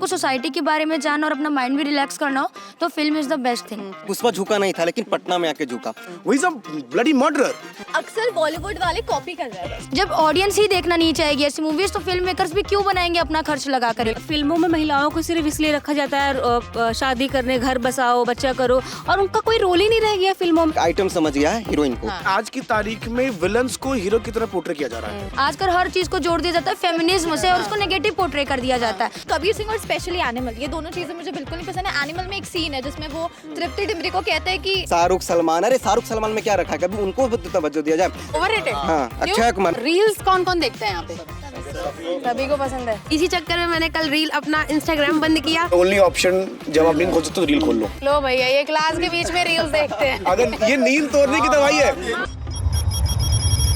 आपको सोसाइटी के बारे में जानना और अपना माइंड भी रिलैक्स करना हो तो film is the best thing. Pushpa झुका नहीं था लेकिन पटना में आके झुका। वो इज अ ब्लडी मर्डरर। अक्सर बॉलीवुड वाले कॉपी कर रहे हैं। जब ऑडियंस ही देखना नहीं चाहेगी ऐसी मूवीज तो फिल्म मेकर्स भी क्यों बनाएंगे अपना खर्च लगा कर। फिल्मों में महिलाओं को सिर्फ इसलिए रखा जाता है शादी करने, घर बसाओ, बच्चा करो, और उनका कोई रोल ही नहीं रह गया फिल्मों में। आइटम समझ गया है हीरोइन को। आज की तारीख में विलन्स को हीरो की तरह पोर्ट्रे किया जा रहा है। आजकल हर चीज को जोड़ दिया जाता है फेमिनिज्म से और उसको नेगेटिव पोर्ट्रे कर दिया जाता है। कबीर सिंह और स्पेशली एनिमल, ये दोनों चीजें मुझे बिल्कुल नहीं पसंद है। एनिमल में एक सीन है जिसमें वो तृप्ति डिमरी को कहता है कि शाहरुख सलमान, अरे शाहरुख सलमान में क्या रखा है, कभी उनको भी तवज्जो दिया जाए। ओवररेटेड। हाँ, अक्षय कुमार। रील्स कौन कौन देखते हैं यहाँ पे? सभी को पसंद है। इसी चक्कर में मैंने कल रील अपना इंस्टाग्राम बंद किया। ओनली ऑप्शन जब आप नींद खोल सकते हो तो रील खोल लो। लो भैया, ये क्लास के बीच में रील्स देखते हैं। अगर ये नींद तोड़ने की दवाई है।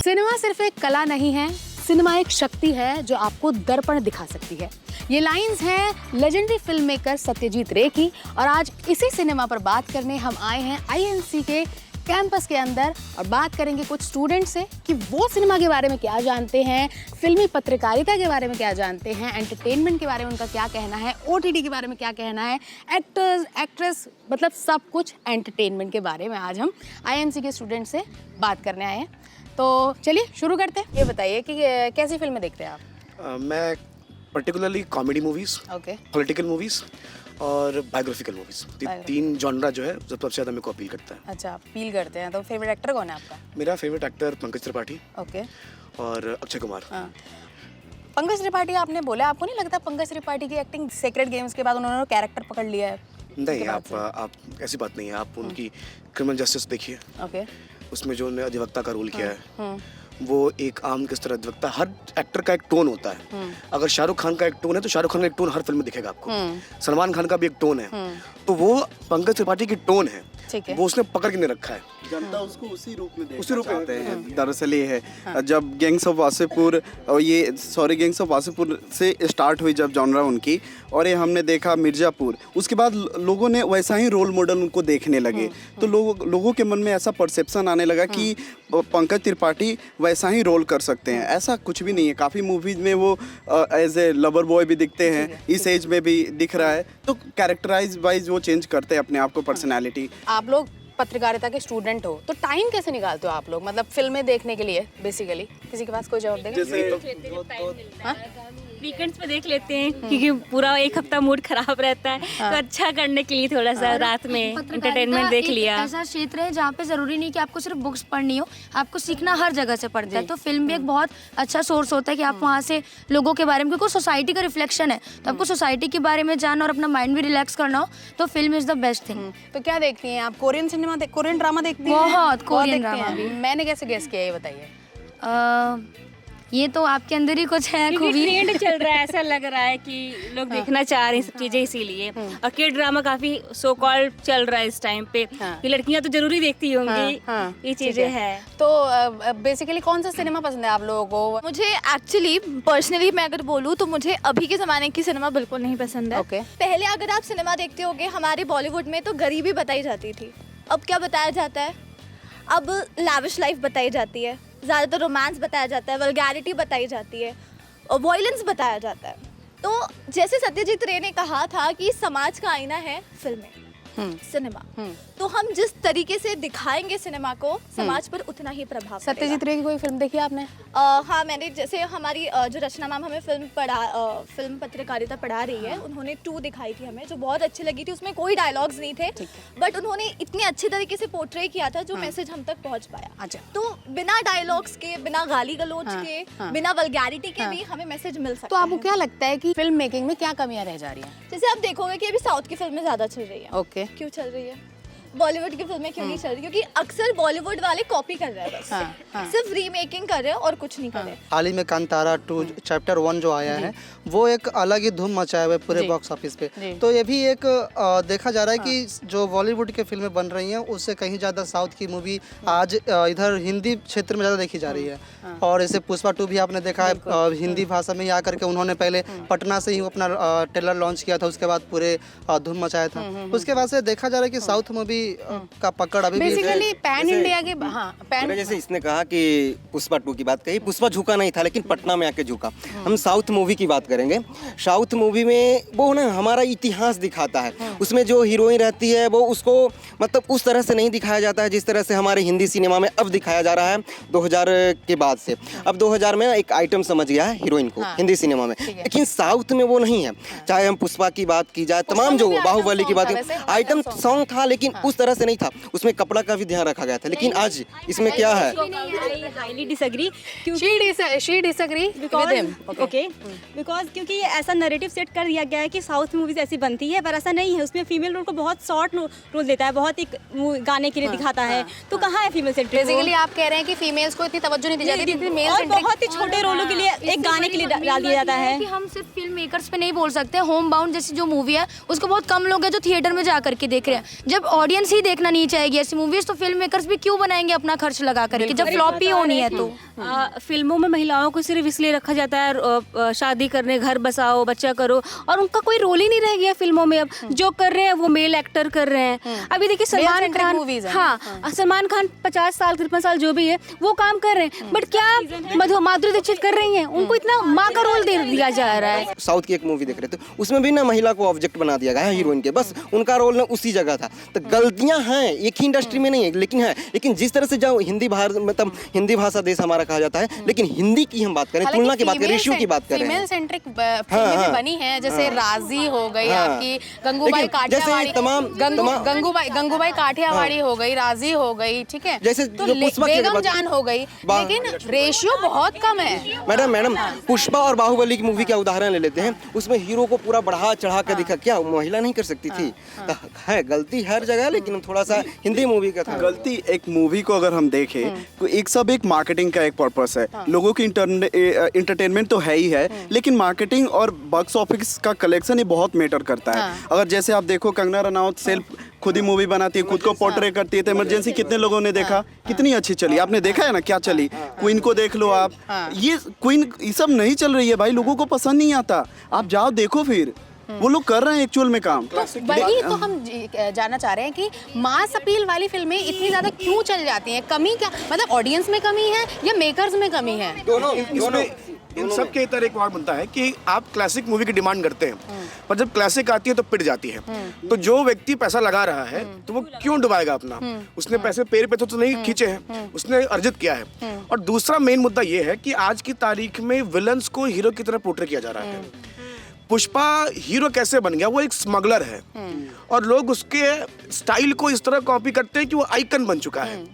सिनेमा सिर्फ एक कला नहीं है, सिनेमा एक शक्ति है जो आपको दर्पण दिखा सकती है। ये लाइंस हैं लेजेंडरी फिल्म मेकर सत्यजीत रे की, और आज इसी सिनेमा पर बात करने हम आए हैं आईएनसी के कैंपस के अंदर और बात करेंगे कुछ स्टूडेंट से कि वो सिनेमा के बारे में क्या जानते हैं, फिल्मी पत्रकारिता के बारे में क्या जानते हैं, एंटरटेनमेंट के बारे में उनका क्या कहना है, ओटीटी के बारे में क्या कहना है, एक्टर्स एक्ट्रेस, मतलब सब कुछ एंटरटेनमेंट के बारे में आज हम आईएनसी के स्टूडेंट से बात करने आए हैं। तो चलिए शुरू करते हैं। ये बताइए कि कैसी फिल्में देखते हैं आप? मैं particularly comedy movies, okay, political movies और बायोग्राफिकल मूवीज, तीन जॉनरा जो है सबसे ज़्यादा मेरे को अपील करता है। अच्छा, अपील करते हैं। तो फेवरेट एक्टर कौन है आपका? मेरा favourite actor Pankaj Tripathi okay, और अक्षय कुमार। हाँ। पंकज त्रिपाठी आपने बोला, आपको नहीं लगता पंकज त्रिपाठी की एक्टिंग सेक्रेड गेम्स के बाद उन्होंने कैरेक्टर पकड़ लिया है? नहीं, आप ऐसी बात नहीं है। आप उनकी क्रिमिनल जस्टिस देखिए, ओके, उसमें जो उन्होंने अधिवक्ता का रोल किया है वो एक आम किस तरह अधिवक्ता, हर एक्टर का एक टोन होता है। अगर शाहरुख खान का एक टोन है तो शाहरुख खान का एक टोन हर फिल्म में दिखेगा आपको। सलमान खान का भी एक टोन है, तो वो पंकज त्रिपाठी की टोन है, ठीक है। वो उसने पकड़ के नहीं रखा है। जनता उसको उसी रूप में उसी रूप में चाहते हैं। दरअसल ये है जब गैंग्स ऑफ वासेपुर और गैंग्स ऑफ वासेपुर से स्टार्ट हुई जब जॉनरा उनकी, और ये हमने देखा मिर्ज़ापुर, उसके बाद लोगों ने वैसा ही रोल मॉडल उनको देखने लगे। तो लोगों के मन में ऐसा परसेप्शन आने लगा कि पंकज त्रिपाठी वैसा ही रोल कर सकते हैं। ऐसा कुछ भी नहीं है। काफ़ी मूवीज में वो एज ए लवर बॉय भी दिखते हैं, इस एज में भी दिख रहा है। तो कैरेक्टराइज वाइज वो चेंज करते हैं अपने आप को, पर्सनैलिटी। आप लोग पत्रकारिता के स्टूडेंट हो तो टाइम कैसे निकालते हो आप लोग, मतलब फिल्में देखने के लिए? बेसिकली किसी के पास कोई जवाब देगा? वीकेंड्स पे देख लेते हैं क्योंकि पूरा एक हफ्ता मूड खराब रहता है, तो अच्छा करने के लिए थोड़ा सा रात में एंटरटेनमेंट देख लिया। ऐसा क्षेत्र है जहाँ पे जरूरी नहीं कि आपको सिर्फ बुक्स पढ़नी हो, आपको सीखना हर जगह से पड़ता है। तो फिल्म भी एक बहुत अच्छा सोर्स होता है कि आप वहाँ से लोगों के बारे में, क्योंकि सोसाइटी का रिफ्लेक्शन है, तो आपको सोसाइटी के बारे में जानना और अपना माइंड भी रिलैक्स करना हो तो film is the best thing. तो क्या देखती हैं आप? कोरियन सिनेमा, कोरियन ड्रामा देखती हैं? बहुत, कोरियन देखती ड्रामा हैं। भी। मैंने कैसे गेस किया ये बताइए। ये तो आपके अंदर ही कुछ है खूबी। ट्रेंड चल रहा है, ऐसा लग रहा है कि लोग देखना चाह रहे हैं सब चीजें, इसीलिए। और के ड्रामा काफी सो कॉल्ड चल रहा है इस टाइम पे, कि लड़कियां तो जरूरी देखती होंगी, ये चीजें हैं। तो बेसिकली कौन सा सिनेमा पसंद है आप लोगों को? मुझे एक्चुअली पर्सनली मैं अगर बोलूँ तो मुझे अभी के ज़माने की सिनेमा बिल्कुल नहीं पसंद है। Okay. पहले अगर आप सिनेमा देखते होगे हमारे बॉलीवुड में तो गरीबी बताई जाती थी। अब क्या बताया जाता है? अब लैविश लाइफ बताई जाती है, ज़्यादातर रोमांस बताया जाता है, वल्गैरिटी बताई जाती है और वॉयलेंस बताया जाता है। तो जैसे सत्यजीत रे ने कहा था कि समाज का आईना है फिल्में, सिनेमा, तो हम जिस तरीके से दिखाएंगे सिनेमा को, समाज पर उतना ही प्रभाव पड़ेगा। सत्यजीत रे की कोई फिल्म देखी आपने? हाँ, मैंने जैसे हमारी जो रचना मैम हमें फिल्म पत्रकारिता पढ़ा रही है, उन्होंने 2 दिखाई थी हमें, जो बहुत अच्छी लगी थी। उसमें कोई डायलॉग्स नहीं थे, बट उन्होंने इतने अच्छे तरीके से पोर्ट्रे किया था जो मैसेज हम तक पहुंच पाया। अच्छा। तो बिना डायलॉग्स के, बिना गाली गलौज के, बिना वल्गैरिटी के भी हमें मैसेज मिल सकता तो है। आपको क्या लगता है कि फिल्म मेकिंग में क्या कमियां रह जा रही हैं? जैसे आप देखोगे कि अभी साउथ की फिल्में ज्यादा चल रही है। ओके, क्यों चल रही है? बॉलीवुड की फिल्में क्यों नहीं चल रही? क्योंकि अक्सर बॉलीवुड वाले कॉपी कर रहे हैं, बस सिर्फ रीमेकिंग कर रहे हैं और कुछ नहीं कर रहे। हाल ही में कांतारा 2 चैप्टर 1 जो आया है वो एक अलग ही धूम मचाया हुआ है पूरे बॉक्स ऑफिस पे। तो ये भी एक देखा जा रहा है कि जो बॉलीवुड की फिल्में बन रही हैं उससे कहीं ज़्यादा साउथ की मूवी आज इधर हिंदी क्षेत्र में ज़्यादा देखी जा रही है। और जैसे पुष्पा 2 भी आपने देखा है हिंदी भाषा में ही आकर के उन्होंने पहले पटना से ही अपना ट्रेलर लॉन्च किया था, उसके बाद पूरे धूम मचाया था। उसके बाद से देखा जा रहा है कि साउथ मूवी का पकड़ अभी भी बेसिकली पैन इंडिया के हाँ पैन जैसे इसने कहा कि पुष्पा 2 की बात कही, पुष्पा झुका नहीं था लेकिन पटना में आके झुका। हम साउथ मूवी की बात करेंगे। साउथ मूवी में वो ना हमारा इतिहास दिखाता है, उसमें जो हीरोइन रहती है वो उसको मतलब उस तरह से नहीं दिखाया जाता है जिस तरह से हमारे हिंदी सिनेमा में अब दिखाया जा रहा है 2000 के बाद से। अब 2000 में एक आइटम समझ गया है हीरोइन को हिंदी सिनेमा में, लेकिन साउथ में वो नहीं है। चाहे हम पुष्पा की बात की जाए, तमाम जो बाहुबली की बात की, आइटम सॉन्ग था लेकिन उस तरह से नहीं था, उसमें कपड़ा का भी ध्यान रखा गया था। लेकिन आज इसमें क्या है, highly disagree she disagree with him. Okay because क्योंकि ये ऐसा नैरेटिव सेट कर दिया गया है कि साउथ मूवीज ऐसी बनती है, पर ऐसा नहीं है। उसमें फीमेल रोल को बहुत शॉर्ट रोल देता है, बहुत एक गाने के लिए दिखाता है, तो कहाँ है फीमेल सेंट्रिक? बेसिकली आप कह रहे हैं कि फीमेल्स को इतनी तवज्जो नहीं दी जाती, जितनी मेल और सेंट्रिक बहुत ही छोटे रोलों के लिए एक गाने के लिए डाल दिया जाता है। कि हम सिर्फ फिल्म मेकर्स पे नहीं बोल सकते। होम बाउंड जैसी जो मूवी है उसको बहुत कम लोग हैं जो थिएटर में जा करके देख रहे हैं। जब ऑडियंस ही देखना नहीं चाहेगी ऐसी मूवीज, तो फिल्म मेकर्स भी क्यों बनाएंगे अपना खर्च लगा करके, जब फ्लॉप ही होनी है तो। फिल्मों में महिलाओं को सिर्फ इसलिए रखा जाता है शादी करने, घर बसाओ, बच्चा करो, और उनका कोई रोल ही नहीं रह गया फिल्मों में। अब जो कर रहे हैं वो मेल एक्टर कर रहे हैं। अभी देखिए सलमान खान, हाँ सलमान खान 50 साल 53 साल जो भी है वो काम कर रहे हैं, बट क्या माधुरी दीक्षित कर रही हैं? उनको इतना माँ का रोल दे दिया जा रहा है। साउथ की एक मूवी देख रहे थे, उसमें भी ना महिला को ऑब्जेक्ट बना दिया गया है हीरोइन के, बस उनका रोल ना उसी जगह था। तो गलतियां हैं, एक ही इंडस्ट्री में नहीं है लेकिन है। लेकिन जिस तरह से जो हिंदी मतलब हिंदी भाषा देश हमारा कहा जाता है, लेकिन हिंदी की हम बात करें, तुलना की बात करें, रेशियो की बात करें, फीमेल सेंट्रिक फिल्में भी बनी हैं, जैसे राजी हो गई आपकी, गंगूबाई काठियावाड़ी, गंगूबाई काठियावाड़ी हो गई, राजी हो गई, ठीक है, जैसे तो बेगम जान हो गई, लेकिन रेशियो बहुत कम है। मैडम पुष्पा और बाहुबली की मूवी का उदाहरण ले लेते हैं, उसमें हीरो को पूरा बढ़ा चढ़ा कर दिखा, क्या महिला नहीं कर सकती थी? है गलती हर जगह, लेकिन थोड़ा सा हिंदी मूवी का था। गलती एक मूवी को अगर हम देखें तो एक सब एक मार्केटिंग का एक पर्पस है। लोगों की इंटरटेनमेंट तो है ही है, लेकिन मार्केटिंग और बॉक्स ऑफिस का कलेक्शन ये बहुत मैटर करता है। अगर जैसे आप देखो कंगना रनौत सेल्फ खुद ही मूवी बनाती है, खुद को पोर्ट्रे करती है, तो इमरजेंसी कितने लोगों ने देखा, कितनी अच्छी चली, आपने देखा है ना क्या चली। क्वीन को देख लो आप, ये क्वीन ये सब नहीं चल रही है भाई, लोगों को पसंद नहीं आता। आप जाओ देखो, फिर वो लोग कर रहे हैं एक्चुअल में काम। तो वही तो हम जानना चाह रहे हैं कि मास अपील वाली फिल्में इतनी ज्यादा क्यों चल जाती हैं? कमी क्या, मतलब ऑडियंस में कमी है या मेकर्स में कमी है? दोनों इन सब के इतर एक बात बनता है कि आप क्लासिक मूवी की डिमांड करते हैं, पर जब क्लासिक आती है तो पिट जाती है। तो जो व्यक्ति पैसा लगा रहा है तो वो क्यों डुबाएगा अपना? उसने पैसे पैर पे तो नहीं खींचे हैं, उसने अर्जित किया है। और दूसरा मेन मुद्दा ये है कि आज की तारीख में विलन्स को हीरो की तरह पोर्ट्रे किया जा रहा है। पुष्पा हीरो कैसे बन गया? वो एक स्मगलर है और लोग उसके स्टाइल को इस तरह कॉपी करते हैं कि वो आइकन बन चुका है।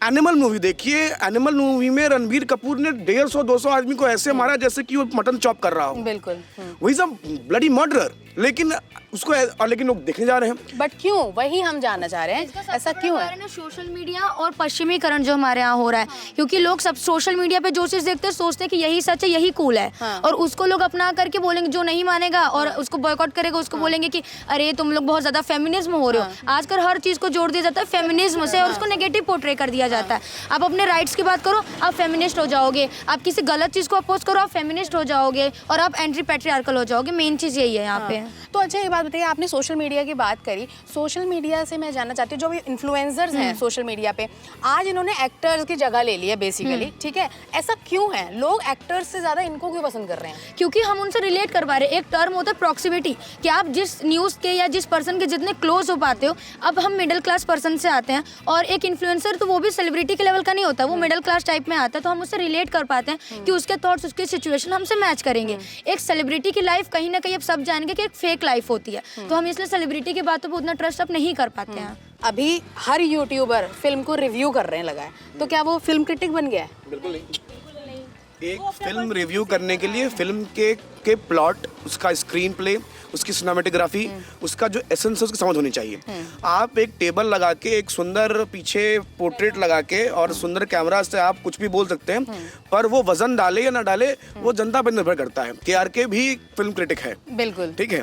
एनिमल मूवी देखिए, एनिमल मूवी में रणबीर कपूर ने 150-200 आदमी को ऐसे मारा जैसे कि वो मटन चॉप कर रहा हो। बिल्कुल वही सब ब्लडी मर्डरर, लेकिन उसको लेकिन लोग देखने जा रहे हैं। बट क्यों, वही हम जानना चाह रहे हैं, ऐसा क्यों है? ना सोशल मीडिया और पश्चिमीकरण जो हमारे यहाँ हो रहा है, क्योंकि लोग सब सोशल मीडिया पे जो चीज देखते हैं सोचते हैं कि यही सच है, यही कूल है। और उसको लोग अपना करके बोलेंगे, जो नहीं मानेगा और उसको बॉयकॉट करेगा उसको बोलेंगे कि अरे तुम लोग बहुत ज्यादा फेमिनिज्म हो रहे हो। आजकल हर चीज को जोड़ दिया जाता है फेमिनिज्म से और उसको नेगेटिव पोर्ट्रे कर दिया जाता है। आप अपने राइट्स की बात करो, आप फेमिनिस्ट हो जाओगे। आप किसी गलत चीज को अपोज करो, आप फेमिनिस्ट हो जाओगे और आप एंटी पैट्रियार्कल हो जाओगे। मेन चीज यही है यहाँ पे। तो अच्छा ये बात बताइए, आपने सोशल मीडिया की बात करी, सोशल मीडिया से मैं जानना चाहती हूँ, जो भी इन्फ्लुएंसर्स हैं सोशल मीडिया पे, आज इन्होंने एक्टर्स की जगह ले ली है बेसिकली, ठीक है? ऐसा क्यों है? लोग एक्टर्स से ज्यादा इनको क्यों पसंद कर रहे हैं? क्योंकि हम उनसे रिलेट कर पा रहे हैं। एक टर्म होता है प्रॉक्सिमिटी, कि आप जिस न्यूज़ के या जिस पर्सन के जितने क्लोज हो पाते हो। अब हम मिडिल क्लास पर्सन से आते हैं और एक इन्फ्लुएंसर तो वो भी सेलिब्रिटी के लेवल का नहीं होता, वो मिडिल क्लास टाइप में आता है, तो हम उससे रिलेट कर पाते हैं कि उसके थॉट्स, उसकी सिचुएशन हमसे मैच करेंगे। एक सेलिब्रिटी की लाइफ कहीं ना कहीं अब सब जानेंगे कि एक फेक लाइफ होती है, तो हम इसलिए सेलिब्रिटी की बातों पर उतना ट्रस्ट अब नहीं कर पाते हैं। अभी हर यूट्यूबर फिल्म को रिव्यू कर रहे हैं लगा है, तो क्या वो फिल्म क्रिटिक बन गया है? बिल्कुल नहीं। एक फिल्म रिव्यू करने के लिए फिल्म के प्लॉट, उसका स्क्रीन प्ले, उसकी सिनेमेटोग्राफी, उसका जो एसेंस है उसकी समझ होनी चाहिए। आप एक टेबल लगा के, एक सुंदर पीछे पोर्ट्रेट लगा के और सुंदर कैमरा से आप कुछ भी बोल सकते हैं, पर वो वजन डाले या ना डाले वो जनता पर निर्भर करता है। KRK भी फिल्म क्रिटिक है, बिल्कुल, ठीक है,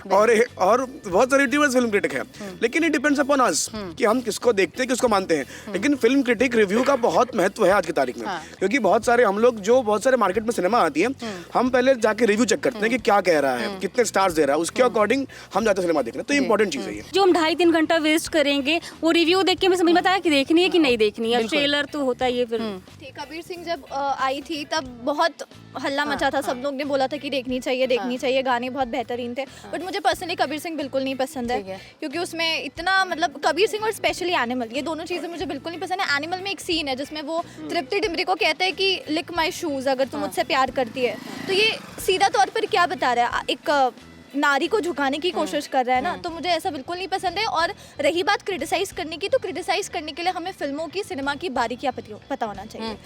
और बहुत सारे यूट्यूबर्स फिल्म क्रिटिक है, लेकिन इट डिपेंड्स अपॉन अस कि हम किसको देखते हैं, किसको मानते हैं। लेकिन फिल्म क्रिटिक रिव्यू का बहुत महत्व है आज की तारीख में, क्योंकि बहुत सारे हम लोग जो बहुत सारे मार्केट में सिनेमा आती है, हम पहले जाके रिव्यू चेक करते हैं कि क्या कह रहा है, कितने स्टार्स दे रहा है, उसके अकॉर्डिंग हम जाते हैं सिनेमा देखने। तो इंपॉर्टेंट चीज़ है ये। जो हम 2.5-3 घंटा वेस्ट करेंगे वो रिव्यू देख के हमें समझ में आता है कि देखनी है कि नहीं देखनी है। ट्रेलर तो होता ही है फिर। थी कबीर सिंह जब आई थी तब बहुत हल्ला मचा था, सब लोग ने बोला था कि देखनी चाहिए, गाने बहुत बेहतरीन थे। बट मुझे पर्सनली कबीर सिंह बिल्कुल नहीं पसंद है, क्योंकि उसमें इतना मतलब कबीर सिंह और स्पेशली एनिमल, ये दोनों चीज़ें मुझे बिल्कुल नहीं पसंद है। एनिमल में एक सीन है जिसमें वो तृप्ति डिमरी को कहता है कि लिक माई शूज़ अगर तुम मुझसे प्यार करती है। तो ये सीधा तौर पर क्या बता रहा है, एक नारी को झुकाने की कोशिश कर रहा है ना, तो मुझे ऐसा बिल्कुल नहीं पसंद है। और रही बात क्रिटिसाइज़ करने की, तो क्रिटिसाइज़ करने के लिए हमें फिल्मों की, सिनेमा की बारीकियाँ पता होना चाहिए।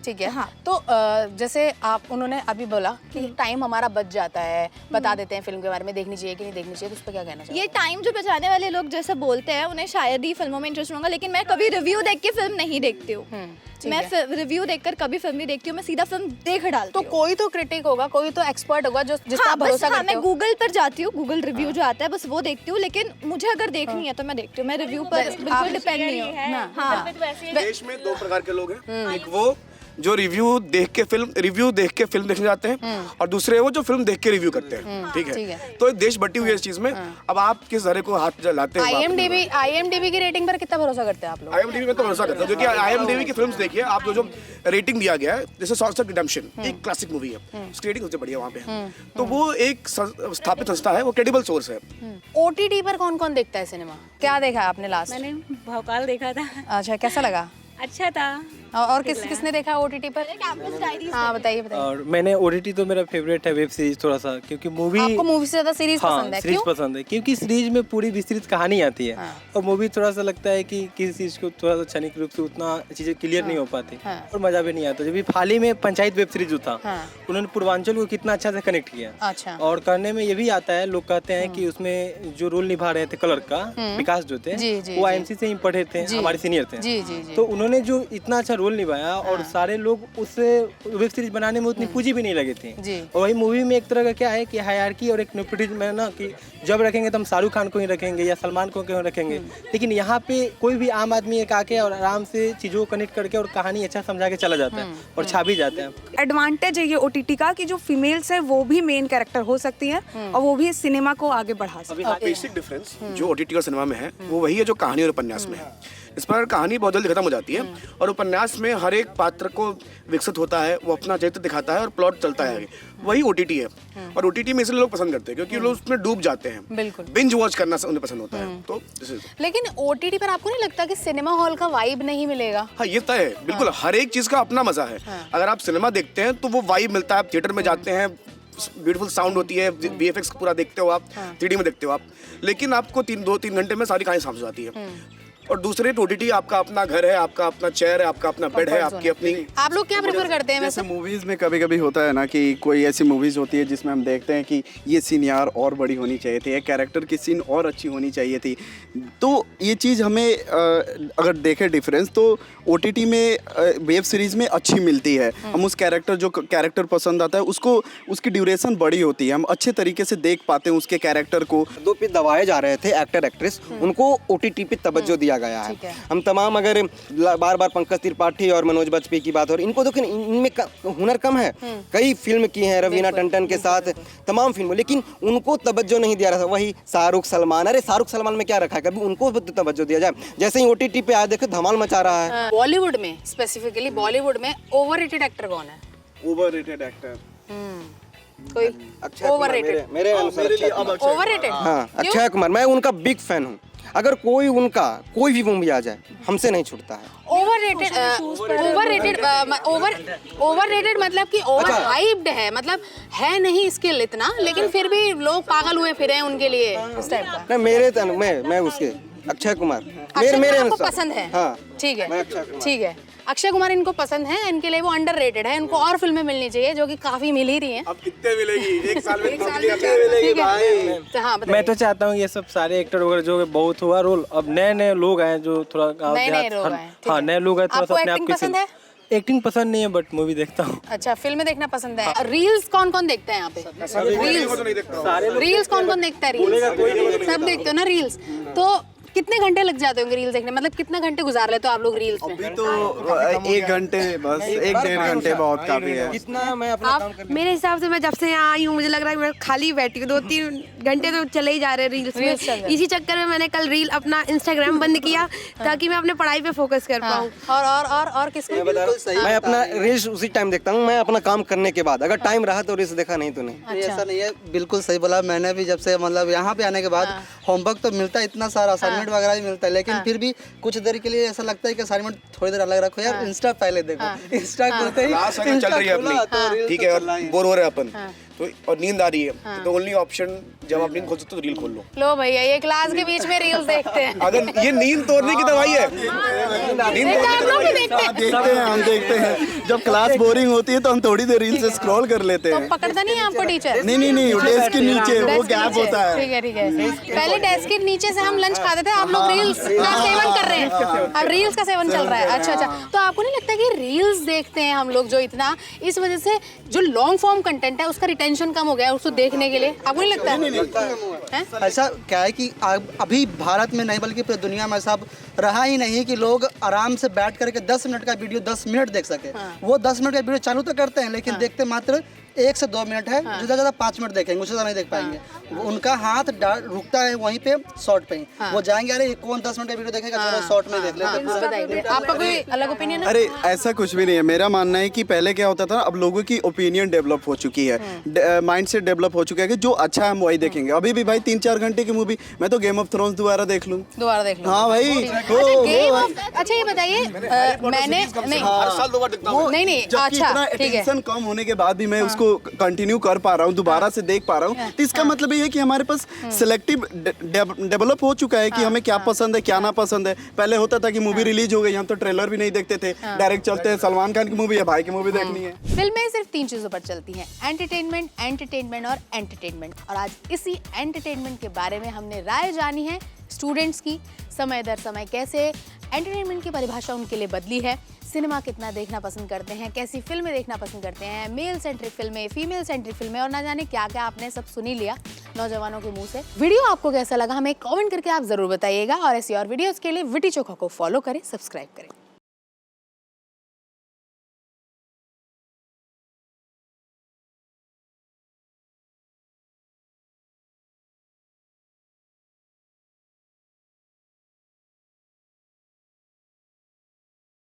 ठीक है। हाँ, तो जैसे उन्होंने अभी बोला कि टाइम हमारा बच जाता है, बता देते हैं फिल्म के बारे में, देखनी चाहिए कि नहीं देखनी चाहिए, तो उस पर क्या कहना चाहिए? ये टाइम जो बचाने वाले लोग जैसे बोलते हैं उन्हें शायद ही फिल्मों में इंटरेस्ट होगा, लेकिन मैं कभी रिव्यू देख के फिल्म नहीं देखती हूँ। मैं रिव्यू देखकर कभी फिल्म नहीं देखती हूँ, मैं सीधा फिल्म देख डालती हूँ। तो कोई तो क्रिटिक होगा, कोई तो एक्सपर्ट होगा जो जिस पर भरोसा करते हो। मैं गूगल पर जाती हूँ, गूगल रिव्यू जो आता है बस वो देखती हूँ, लेकिन मुझे अगर देखनी है तो मैं देखती हूँ, मैं रिव्यू पर बिल्कुल डिपेंड नहीं हूँ। हाँ, देश में 2 प्रकार के लोग हैं, एक वो जो रिव्यू देख के फिल्म देखने जाते हैं, और दूसरे वो जो फिल्म देख के रिव्यू करते हैं। ठीक है, तो देश बटी हुई है इस चीज में। अब आप किस तरह को हाथ लाते हैं? IMDb की रेटिंग पर कितना भरोसा करते हैं आप लोग? IMDb में तो भरोसा करता हूँ, क्योंकि IMDb की फिल्म्स देखिए आप, जो रेटिंग दिया गया है, जैसे शॉशैंक रिडेम्पशन एक क्लासिक मूवी है, उसकी रेटिंग सबसे बढ़िया वहाँ पे। तो वो एक स्थापित संस्था है, वो क्रेडिबल सोर्स है। OTT पर कौन कौन देखता है सिनेमा? क्या देखा है आपने लास्ट? मैंने भोकाल देखा था। अच्छा, कैसा लगा? अच्छा था। और किसने देखा OTT पर? हाँ, बताइए। और मैंने OTT तो मेरा फेवरेट है वेब सीरीज थोड़ा सा, क्योंकि मूवी आपको मूवी से ज्यादा सीरीज पसंद है? सीरीज पसंद है, क्योंकि सीरीज में पूरी विस्तृत कहानी आती है। और मूवी थोड़ा सा लगता है कि किसी चीज को थोड़ा सा क्षणिक रूप से उतना चीजें क्लियर नहीं हो पाती और मजा भी नहीं आता। जब हाल ही में पंचायत वेब सीरीज जो था, उन्होंने पूर्वांचल को कितना अच्छा से कनेक्ट किया। अच्छा। और करने में ये भी आता है, लोग कहते हैं कि उसमें जो रोल निभा रहे थे कलर का, विकास जो थे, वो IMC से ही पढ़े थे, हमारे सीनियर थे। तो उन्होंने जो इतना अच्छा रोल निभाया, और सारे लोग उस वेब सीरीज बनाने में उतनी पूंजी भी नहीं लगी थी। और वही मूवी में एक तरह का क्या है कि हायरार्की और एक नेपोटिज्म है ना, कि जब रखेंगे तो हम शाहरुख खान को ही रखेंगे या सलमान को क्यों रखेंगे, लेकिन यहाँ पे कोई भी आम आदमी एक आके और आराम से चीज़ों को कनेक्ट करके और कहानी अच्छा समझा के चला जाता है और छा भी जाता है। एडवांटेज है ये OTT का कि जो फीमेल्स है वो भी मेन कैरेक्टर हो सकती है और वो भी सिनेमा को आगे बढ़ा सकती है। बेसिक डिफरेंस जो OTT और सिनेमा में है वो वही है जो कहानी और उपन्यास में है। इस पर कहानी बहुत जल्दी खत्म हो जाती है, और उपन्यास में हर एक पात्र को विकसित होता है, वो अपना चरित्र दिखाता है और प्लॉट चलता है आगे। वही OTT है, और OTT में इसलिए लोग पसंद करते हैं क्योंकि लोग उसमें डूब जाते हैं। बिल्कुल, बिंज वॉच करना उन्हें पसंद होता है। तो लेकिन OTT पर आपको नहीं लगता कि सिनेमा हॉल का वाइब नहीं मिलेगा? हाँ, ये तय है बिल्कुल। हर एक चीज का अपना मजा है। अगर आप सिनेमा देखते हैं तो वो वाइब मिलता है, आप थिएटर में जाते हैं, ब्यूटीफुल साउंड होती है, VFX पूरा देखते हो आप, 3D में देखते हो आप, लेकिन आपको 2-3 घंटे में सारी कहानी समझ जाती है। और दूसरे OTT आपका अपना घर है, आपका अपना चेयर है, आपका अपना बेड है, आपकी अपनी। आप लोग क्या प्रेफर करते हैं वैसे? मूवीज में कभी कभी होता है ना कि कोई ऐसी मूवीज होती है जिसमें हम देखते हैं कि ये सीन यार और बड़ी होनी चाहिए थी, एक कैरेक्टर की सीन और अच्छी होनी चाहिए थी। तो ये चीज़ हमें अगर देखें डिफरेंस, तो OTT में वेब सीरीज में अच्छी मिलती है। हम उस जो कैरेक्टर पसंद आता है उसको, उसकी ड्यूरेशन बड़ी होती है, हम अच्छे तरीके से देख पाते हैं उसके कैरेक्टर को। दो पे दबाए जा रहे थे एक्टर एक्ट्रेस, उनको OTT पे तवज्जो दिया गया है। हम तमाम अगर बार बार पंकज त्रिपाठी और मनोज बाजपेयी की बात हो रही, इनको देखो इनमें हुनर कम है। कई फिल्म की हैं रवीना टंडन के साथ, तमाम फिल्मों, लेकिन उनको तवज्जो नहीं दिया रहा। वही शाहरुख सलमान, अरे शाहरुख सलमान में क्या रखा है, कभी उनको तवज्जो दिया जाए। जैसे ही OTT पे आया देखो धमाल मचा रहा है। बॉलीवुड में स्पेसिफिकली, बॉलीवुड में ओवररेटेड एक्टर कौन है? ओवररेटेड एक्टर कोई ओवररेटेड? मेरे अनुसार ओवररेटेड। हाँ, अक्षय कुमार, मैं उनका बिग फैन हूँ। अगर कोई उनका कोई भी मूवी आ जाए हमसे नहीं छूटता है। ओवररेटेड मतलब कि ओवर हाइप्ड है, मतलब है नहीं स्किल इतना, लेकिन फिर भी लोग पागल हुए फिरे हैं उनके लिए इस टाइप का। मैं उसके अक्षय कुमार मेरे अनुसार पसंद है। हाँ, ठीक है, ठीक है। अक्षय कुमार इनको पसंद है, इनके लिए वो अंडररेटेड है, इनको और फिल्में मिलनी चाहिए, जो कि काफी मिल ही रही हैं। अब कितने मिलेगी? एक साल में मिलेगी भाई। हाँ, मैं तो चाहता हूँ ये सब सारे एक्टर वगैरह जो बहुत हुआ रोल, अब नए लोग आए जो थोड़ा नए लोग आए। हाँ, नए लोग आए, थोड़ा सा अपने आप पसंद है? एक्टिंग पसंद नहीं है बट मूवी देखता हूँ। अच्छा, फिल्में देखना पसंद है। रील्स कौन कौन देखता है यहाँ पे? रील्स कौन कौन देखता है? रील्स सब देखते हो ना रील्स। तो कितने घंटे लग जाते होंगे रील्स देखने, मतलब कितने घंटे गुजार लेते हो आप लोग रील्स में? अभी तो 1 घंटे बस, 1-1.5 घंटे बहुत काफी है। कितना मैं अपना काम कर मेरे हिसाब से मैं जब से यहाँ आई हूँ मुझे लग रहा है मैं खाली बैठी हूँ, 2-3 घंटे तो चले ही जा रहे हैं रील्स में। इसी चक्कर में मैंने कल रील अपना इंस्टाग्राम बंद किया ताकि मैं अपने पढ़ाई पे फोकस कर पाऊँ। और किसको? मैं अपना रील्स उसी टाइम देखता हूँ, मैं अपना काम करने के बाद। अगर टाइम रहा तो रील्स देखा, नहीं तो नहीं। ऐसा नहीं है, बिल्कुल सही बोला। मैंने भी जब से मतलब यहाँ पे आने के बाद होमवर्क तो मिलता है इतना सारा, असाइनमेंट वगैरह भी मिलता है, लेकिन फिर भी कुछ देर के लिए ऐसा लगता है कि असाइनमेंट थोड़ी देर अलग रखो यार, इंस्टा पहले देखो। इंस्टा खोलते ही क्लास अगर चल रही है अपनी, ठीक है, और बोर हो रहे हैं अपन तो, और नींद आ रही है तो ओनली ऑप्शन जब आप नींद खोल सकते हो तो रील खोल लो भैया ये क्लास के बीच में रील्स देखते हैं। अगर ये नींद तोड़ने की दवाई है, हम देखते हैं जब क्लास बोरिंग होती है तो हम थोड़ी देर रील से स्क्रॉल कर लेते हैं। पकड़ता नहीं है आपको टीचर? नहीं, डेस्क के नीचे वो गैप होता है। ठीक है। पहले डेस्क के नीचे से हम लंच खाते थे, आप लोग रील्स का सेवन कर रहे हैं, अब रील्स का सेवन चल रहा है। अच्छा, तो आपको नहीं लगता कि रील्स देखते हैं हम लोग जो इतना, इस वजह से जो लॉन्ग फॉर्म कंटेंट है उसका रिटेंशन कम हो गया है उसको देखने के लिए? आपको नहीं लगता? ऐसा क्या है कि अभी भारत में नहीं बल्कि पूरी दुनिया में ऐसा रहा ही नहीं कि लोग आराम से बैठ करके 10 मिनट का वीडियो 10 मिनट देख सके। वो 10 मिनट का वीडियो चालू तो करते हैं लेकिन देखते मात्र 1 से 2 मिनट है, ज़्यादा 5 मिनट देखेंगे, उससे ज़्यादा नहीं देख पाएंगे। उनका हाथ रुकता है वहीं पे शॉर्ट पे ही, वो जाएंगे अरे कौन 10 मिनट का वीडियो देखेगा, चलो शॉर्ट में देख लेते हैं। आपका कोई अलग ओपिनियन है? अरे ऐसा कुछ भी नहीं है, मेरा मानना है कि पहले क्या होता था, अब लोगों की ओपिनियन डेवलप हो चुकी है, माइंड सेट डेवलप हो चुका है कि जो अच्छा है हम वही देखेंगे। अभी भी भाई 3-4 घंटे की मूवी, मैं तो गेम ऑफ थ्रोन्स दोबारा देख लूँ। हाँ भाई। अच्छा ये बताइए, मैंने नहीं अच्छा ठीक है, कम होने के बाद भी मैं उसको कंटिन्यू कर पा रहा हूँ, दोबारा से देख पा रहा हूँ, तो इसका मतलब ये है कि हमारे पास सिलेक्टिव डेवलप हो चुका है कि हमें क्या पसंद है क्या ना पसंद है। पहले होता था कि मूवी रिलीज हो गई, हम तो ट्रेलर भी नहीं देखते थे, डायरेक्ट चलते हैं सलमान खान की मूवी है, भाई की मूवी देखनी है। फिल्में सिर्फ 3 चीजों पर चलती हैं, एंटरटेनमेंट, एंटरटेनमेंट और एंटरटेनमेंट। और आज इसी एंटरटेनमेंट के बारे में हमने राय जानी है स्टूडेंट्स की। समय दर समय कैसे एंटरटेनमेंट की परिभाषा उनके लिए बदली है, सिनेमा कितना देखना पसंद करते हैं, कैसी फिल्में देखना पसंद करते हैं, मेल सेंट्रिक फिल्में, फीमेल सेंट्रिक फिल्में, और ना जाने क्या क्या आपने सब सुन ही लिया नौजवानों के मुंह से। वीडियो आपको कैसा लगा हमें कमेंट करके आप जरूर बताइएगा, और ऐसी और वीडियोस के लिए विटी चोखा को फॉलो करें, सब्सक्राइब करें।